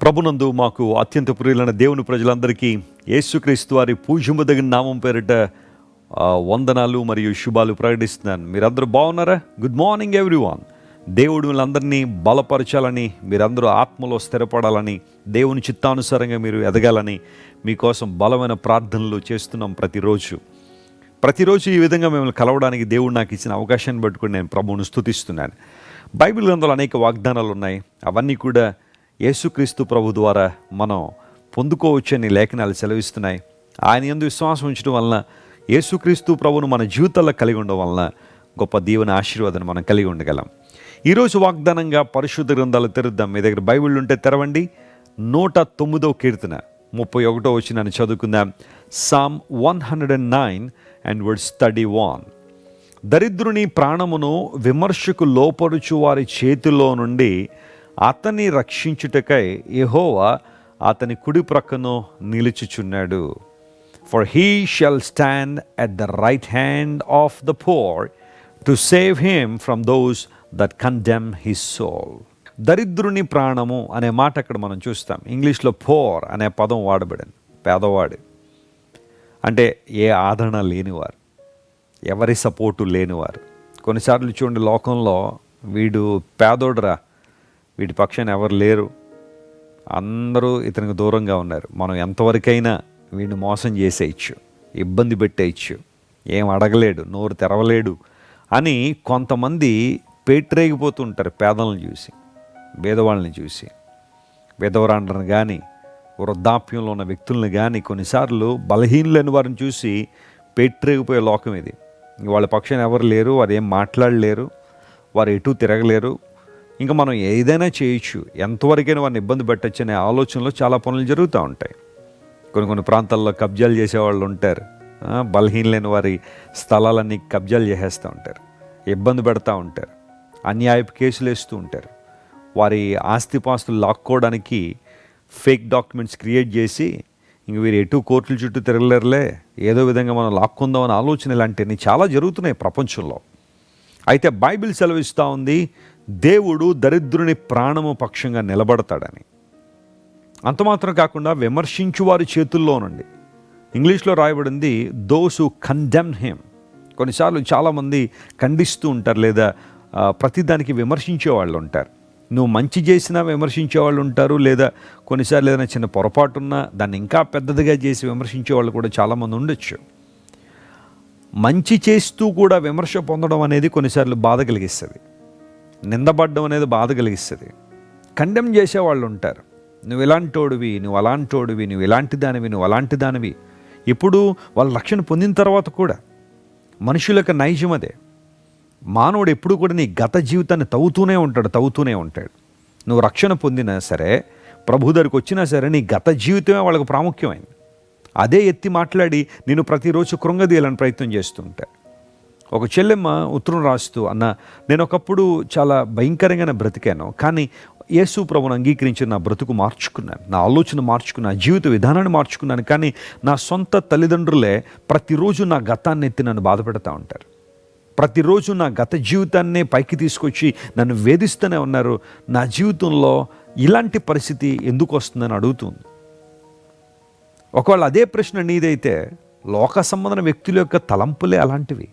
ప్రభునందు మాకు అత్యంత ప్రియులైన దేవుని ప్రజలందరికీ యేసుక్రీస్తు వారి పూజ్యముదగిన నామం పేరిట వందనాలు మరియు శుభాలు ప్రకటిస్తున్నాను. మీరందరూ బాగున్నారా? Good morning everyone. దేవుడు వీళ్ళందరినీ బలపరచాలని, మీరందరూ ఆత్మలో స్థిరపడాలని, దేవుని చిత్తానుసారంగా మీరు ఎదగాలని మీకోసం బలమైన ప్రార్థనలు చేస్తున్నాం. ప్రతిరోజు ఈ విధంగా మిమ్మల్ని కలవడానికి దేవుడు నాకు ఇచ్చిన అవకాశాన్ని పట్టుకుని నేను ప్రభువును స్తుతిస్తున్నాను. బైబిల్ గ్రంథంలో అనేక వాగ్దానాలు ఉన్నాయి. అవన్నీ కూడా యేసుక్రీస్తు ప్రభు ద్వారా మనం పొందుకోవచ్చని లేఖనాలు సెలవిస్తున్నాయి. ఆయన యందు విశ్వాసం ఉంచడం వలన, యేసుక్రీస్తు ప్రభువును మన జీవితాల్లో కలిగి ఉండడం వలన గొప్ప దీవెన ఆశీర్వాదాన్ని మనం కలిగి ఉండగలం. ఈరోజు వాగ్దానంగా పరిశుద్ధ గ్రంథాలు తెరుద్దాం. మీ దగ్గర బైబిల్ ఉంటే తెరవండి. 109వ కీర్తన 31వ వచనాన్ని చదువుకుందాం. Psalm 109 and verse 31. దరిద్రుని ప్రాణమును విమర్శకు లోపరుచు వారి చేతిలో నుండి అతన్ని రక్షించుటకై యెహోవా అతని కుడి ప్రక్కను నిలుచుచున్నాడు. For he shall stand at the right hand of the poor to save him from those that condemn his soul. దరిద్రుని ప్రాణము అనే మాట అక్కడ మనం చూస్తాం. ఇంగ్లీష్లో పోర్ అనే పదం వాడబడింది. పేదవాడు అంటే ఏ ఆదరణ లేనివారు, ఎవరి సపోర్టు లేనివారు. కొన్నిసార్లు చూడండి, లోకంలో వీడు పేదోడురా, వీడి పక్షాన ఎవరు లేరు, అందరూ ఇతనికి దూరంగా ఉన్నారు, మనం ఎంతవరకైనా వీడిని మోసం చేసేయచ్చు, ఇబ్బంది పెట్టేయచ్చు, ఏం అడగలేడు, నోరు తెరవలేడు అని కొంతమంది పేట్రేగిపోతుంటారు. పేదలను చూసి, పేదవాళ్ళని చూసి, విధవరాండ్రని కానీ, వృద్ధాప్యంలో ఉన్న వ్యక్తులను కానీ, కొన్నిసార్లు బలహీనులైన వారిని చూసి పేట్రేగిపోయే లోకం ఇది. వాళ్ళ పక్షాన ఎవరు లేరు, వారు ఏం మాట్లాడలేరు, వారు ఎటు తిరగలేరు, ఇంకా మనం ఏదైనా చేయొచ్చు, ఎంతవరకైనా వారిని ఇబ్బంది పెట్టచ్చు అనే ఆలోచనలో చాలా పనులు జరుగుతూ ఉంటాయి. కొన్ని ప్రాంతాల్లో కబ్జాలు చేసేవాళ్ళు ఉంటారు. బలహీనలేని వారి స్థలాలన్నీ కబ్జాలు చేసేస్తూ ఉంటారు, ఇబ్బంది పెడతా ఉంటారు, అన్యాయపు కేసులు వేస్తూ ఉంటారు. వారి ఆస్తిపాస్తులు లాక్కోవడానికి ఫేక్ డాక్యుమెంట్స్ క్రియేట్ చేసి ఇంక వీరు ఎటు కోర్టుల చుట్టూ తిరగలేరులే, ఏదో విధంగా మనం లాక్కుందామని ఆలోచన ఇలాంటివన్నీ చాలా జరుగుతున్నాయి ప్రపంచంలో. అయితే బైబిల్ సెలవిస్తూ ఉంది, దేవుడు దరిద్రుని ప్రాణము పక్షంగా నిలబడతాడని. అంత మాత్రం కాకుండా విమర్శించు వారి చేతుల్లో నుండి, ఇంగ్లీష్లో రాయబడింది దోస్ హూ కండెమ్ హిమ్. కొన్నిసార్లు చాలామంది ఖండిస్తూ ఉంటారు, లేదా ప్రతిదానికి విమర్శించే వాళ్ళు ఉంటారు. నువ్వు మంచి చేసినా విమర్శించే వాళ్ళు ఉంటారు, లేదా కొన్నిసార్లు ఏదైనా చిన్న పొరపాటున్నా దాన్ని ఇంకా పెద్దదిగా చేసి విమర్శించే వాళ్ళు కూడా చాలామంది ఉండొచ్చు. మంచి చేస్తూ కూడా విమర్శ పొందడం అనేది కొన్నిసార్లు బాధ కలిగిస్తుంది, నిందపడడం అనేది బాధ కలిగిస్తుంది. కండెమ్ చేసేవాళ్ళు ఉంటారు, నువ్వు ఇలాంటోడివి, నువ్వు అలాంటోడివి, నువ్వు ఇలాంటి దానివి, నువ్వు అలాంటి దానివి. ఇప్పుడు వాళ్ళ రక్షణ పొందిన తర్వాత కూడా మనుషులకు నైజం అదే. మానవుడు ఎప్పుడు కూడా నీ గత జీవితాన్ని తవ్వుతూనే ఉంటాడు. నువ్వు రక్షణ పొందినా సరే, ప్రభు దగ్గరికి వచ్చినా సరే, నీ గత జీవితమే వాళ్ళకు ప్రాముఖ్యమైంది. అదే ఎత్తి మాట్లాడి నేను ప్రతిరోజు కృంగదీయాలని ప్రయత్నం చేస్తుంటాను. ఒక చెల్లెమ్మ ఉత్తరం రాస్తూ, అన్న నేను ఒకప్పుడు చాలా భయంకరంగానే బ్రతికాను, కానీ యేసు ప్రభువును అంగీకరించి నా బ్రతుకు మార్చుకున్నాను, నా ఆలోచన మార్చుకున్నాను, జీవిత విధానాన్ని మార్చుకున్నాను. కానీ నా సొంత తల్లిదండ్రులే ప్రతిరోజు నా గతాన్ని ఎత్తి నన్ను బాధ పెడతా ఉంటారు, ప్రతిరోజు నా గత జీవితాన్నే పైకి తీసుకొచ్చి నన్ను వేధిస్తూనే ఉన్నారు. నా జీవితంలో ఇలాంటి పరిస్థితి ఎందుకు వస్తుందని అడుగుతుంది. ఒకవేళ అదే ప్రశ్న నీదైతే, లోక సంబంధమైన వ్యక్తుల యొక్క తలంపులే అలాంటివి,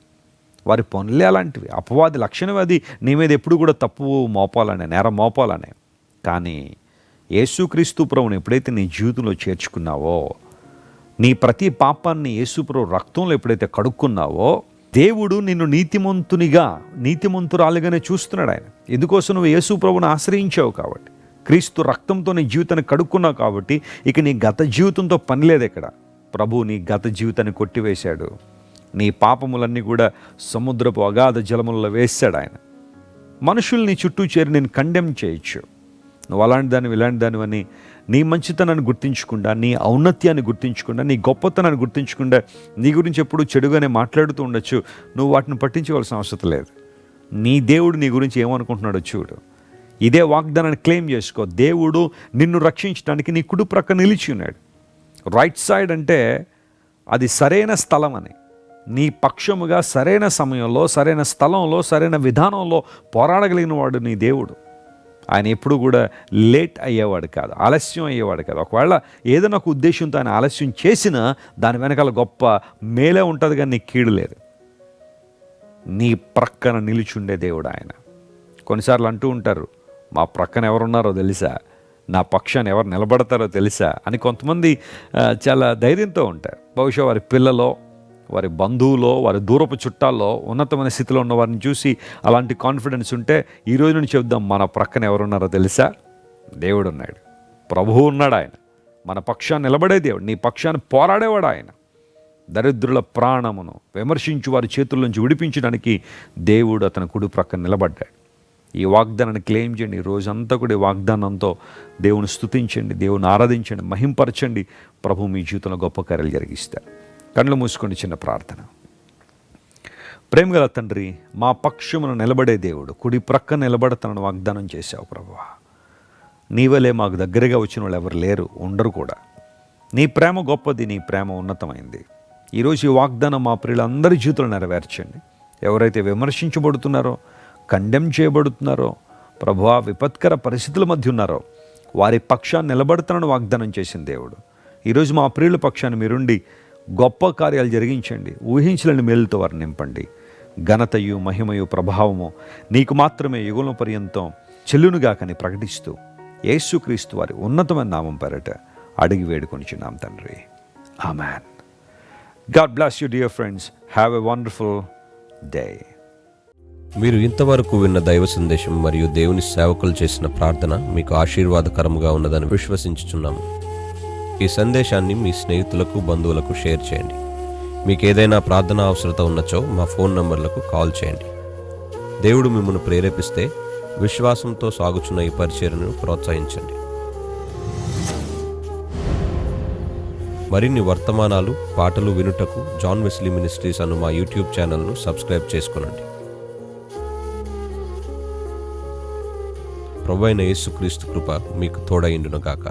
వారి పనులే అలాంటివి, అపవాది లక్షణం అది నీ మీద ఎప్పుడు కూడా తప్పు మోపాలనే, నేరం మోపాలనే. కానీ యేసుక్రీస్తు ప్రభువుని ఎప్పుడైతే నీ జీవితంలో చేర్చుకున్నావో, నీ ప్రతి పాపాన్ని యేసు ప్రభు రక్తంలో ఎప్పుడైతే కడుక్కున్నావో, దేవుడు నిన్ను నీతిమంతురాలిగానే చూస్తున్నాడు ఆయన. ఎందుకోసం నువ్వు యేసు ప్రభువుని ఆశ్రయించావు కాబట్టి, క్రీస్తు రక్తంతో నీ జీవితాన్ని కడుక్కున్నావు కాబట్టి ఇక నీ గత జీవితంతో పని లేదు. ఇక్కడ ప్రభువు నీ గత జీవితాన్ని కొట్టివేశాడు, నీ పాపములన్నీ కూడా సముద్రపు అగాధ జలములలో వేశాడు ఆయన. మనుషుల్ని నీ చుట్టూ చేరి నేను కండెమ్ చేయొచ్చు, నువ్వు అలాంటి దానివి ఇలాంటి దానివని నీ మంచితనాన్ని గుర్తించకుండా, నీ ఔన్నత్యాన్ని గుర్తించకుండా, నీ గొప్పతనాన్ని గుర్తించకుండా నీ గురించి ఎప్పుడు చెడుగానే మాట్లాడుతూ ఉండొచ్చు. నువ్వు వాటిని పట్టించవలసిన అవసరం లేదు. నీ దేవుడు నీ గురించి ఏమనుకుంటున్నాడో చూడు. ఇదే వాగ్దానాన్ని క్లెయిమ్ చేసుకో. దేవుడు నిన్ను రక్షించడానికి నీ కుడి ప్రక్క నిలిచి ఉన్నాడు. రైట్ సైడ్ అంటే అది సరైన స్థలం అని, నీ పక్షముగా సరైన సమయంలో, సరైన స్థలంలో, సరైన విధానంలో పోరాడగలిగిన వాడు నీ దేవుడు. ఆయన ఎప్పుడు కూడా లేట్ అయ్యేవాడు కాదు, ఆలస్యం అయ్యేవాడు కాదు. ఒకవేళ ఏదైనా ఒక ఉద్దేశంతో ఆయన ఆలస్యం చేసినా దాని వెనకాల గొప్ప మేలే ఉంటుంది, కానీ నీకు కీడు లేదు. నీ ప్రక్కన నిలుచుండే దేవుడు ఆయన. కొన్నిసార్లు అంటూ ఉంటారు, మా ప్రక్కన ఎవరున్నారో తెలుసా, నా పక్షాన్ని ఎవరు నిలబడతారో తెలుసా అని కొంతమంది చాలా ధైర్యంతో ఉంటారు. బహుశా వారి పిల్లలో, వారి బంధువులో, వారి దూరపు చుట్టాల్లో ఉన్నతమైన స్థితిలో ఉన్న వారిని చూసి అలాంటి కాన్ఫిడెన్స్ ఉంటే ఈ రోజు నుంచి చెప్దాం, మన ప్రక్కన ఎవరున్నారో తెలుసా, దేవుడు ఉన్నాడు, ప్రభువు ఉన్నాడు. ఆయన మన పక్షాన్ని నిలబడే దేవుడు, నీ పక్షాన్ని పోరాడేవాడు ఆయన. దరిద్రుల ప్రాణమును విమర్శించు వారి చేతుల నుంచి విడిపించడానికి దేవుడు అతని కుడి ప్రక్కన నిలబడ్డాడు. ఈ వాగ్దానాన్ని క్లెయిమ్ చేయండి. ఈ రోజంతా కూడా ఈ వాగ్దానంతో దేవుని స్తుతించండి, దేవుని ఆరాధించండి, మహింపరచండి. ప్రభు మీ జీవితంలో గొప్ప కార్యాలు జరిగిస్తారు. కళ్ళు మూసుకోండి, చిన్న ప్రార్థన. ప్రేమగల తండ్రి, మా పక్షమును నిలబడే దేవుడు, కుడి ప్రక్కన నిలబడతానని వాగ్దానం చేశావు ప్రభువా. నీవలే మాకు దగ్గరగా వచ్చిన వాళ్ళు ఎవరు లేరు, ఉండరు కూడా. నీ ప్రేమ గొప్పది, నీ ప్రేమ ఉన్నతమైంది. ఈరోజు ఈ వాగ్దానం మా ప్రియులందరి జీవితంలో నెరవేర్చండి. ఎవరైతే విమర్శించబడుతున్నారో, కండెమ్ చేయబడుతున్నారో, ప్రభువా విపత్కర పరిస్థితుల మధ్య ఉన్నారో, వారి పక్షాన్ని నిలబడతానని వాగ్దానం చేసిన దేవుడు, ఈరోజు మా ప్రియుల పక్షాన్ని మీరుండి గొప్ప కార్యాలు జరిగించండి. ఊహించలేని మేలుతో వారిని నింపండి. ఘనతయు మహిమయు ప్రభావము నీకు మాత్రమే యుగం పర్యంతం చెల్లునుగాకని ప్రకటిస్తూ యేసుక్రీస్తు వారి ఉన్నతమైన నామం పేరట అడిగి వేడుకొనిచున్నాం తండ్రి. Amen. God bless you dear friends. Have a wonderful day. మీరు ఇంతవరకు విన్న దైవ సందేశం మరియు దేవుని సేవకులు చేసిన ప్రార్థన మీకు ఆశీర్వాదకరముగా ఉన్నదని విశ్వసించుచున్నాము. ఈ సందేశాన్ని మీ స్నేహితులకు, బంధువులకు షేర్ చేయండి. మీకు ఏదైనా ప్రార్థన అవసరత ఉన్నచో మా ఫోన్ నంబర్లకు కాల్ చేయండి. దేవుడు మిమ్మల్ని ప్రేరేపిస్తే విశ్వాసంతో సాగుచున్న ఈ పరిచర్యను ప్రోత్సహించండి. మరిన్ని వర్తమానాలు, పాటలు వినుటకు జాన్ వెస్లీ మినిస్ట్రీస్ అను మా యూట్యూబ్ ఛానల్ను సబ్స్క్రైబ్ చేసుకునండి. ప్రభువైన యేసుక్రీస్తు కృప మీకు తోడైండును గాక.